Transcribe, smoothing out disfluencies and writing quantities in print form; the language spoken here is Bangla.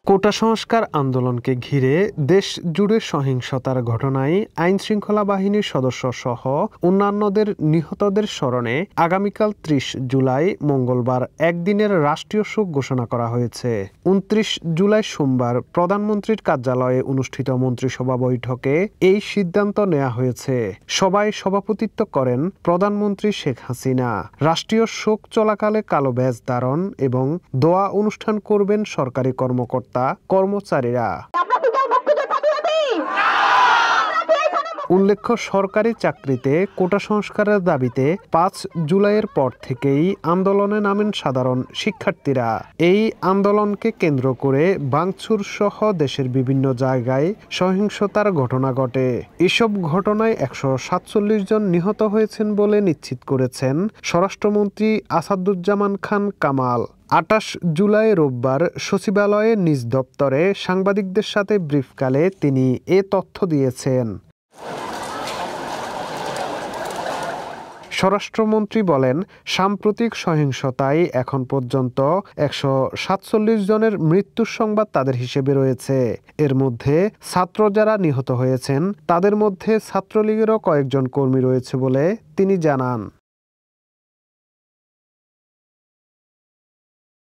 কোটা সংস্কার আন্দোলনকে ঘিরে দেশ জুড়ে সহিংসতার ঘটনায় আইনশৃঙ্খলা বাহিনীর সদস্যসহ অন্যান্যদের নিহতদের স্মরণে আগামীকাল ৩০ জুলাই মঙ্গলবার একদিনের রাষ্ট্রীয় শোক ঘোষণা করা হয়েছে। ২৯ জুলাই সোমবার প্রধানমন্ত্রীর কার্যালয়ে অনুষ্ঠিত মন্ত্রিসভা বৈঠকে এই সিদ্ধান্ত নেওয়া হয়েছে। সভায় সভাপতিত্ব করেন প্রধানমন্ত্রী শেখ হাসিনা। রাষ্ট্রীয় শোক চলাকালে কালো ব্যাজ ধারণ এবং দোয়া অনুষ্ঠান করবেন সরকারি কর্মকর্তা কর্মচারীরা। উল্লেখ্য, সরকারি চাকরিতে কোটা সংস্কারের দাবিতে ৫ জুলাইয়ের পর থেকেই আন্দোলনে নামেন সাধারণ শিক্ষার্থীরা। এই আন্দোলনকে কেন্দ্র করে ভাঙচুর সহ দেশের বিভিন্ন জায়গায় সহিংসতার ঘটনা ঘটে। এসব ঘটনায় ১৪৭ জন নিহত হয়েছেন বলে নিশ্চিত করেছেন স্বরাষ্ট্রমন্ত্রী আসাদুজ্জামান খান কামাল। ২৮ জুলাই রোববার সচিবালয়ে নিজ দপ্তরে সাংবাদিকদের সাথে ব্রিফকালে তিনি এ তথ্য দিয়েছেন। স্বরাষ্ট্রমন্ত্রী বলেন, সাম্প্রতিক সহিংসতায় এখন পর্যন্ত ১৪৭ জনের মৃত্যুর সংবাদ তাদের হিসেবে রয়েছে। এর মধ্যে ছাত্র যারা নিহত হয়েছেন তাদের মধ্যে ছাত্রলীগেরও কয়েকজন কর্মী রয়েছে বলে তিনি জানান।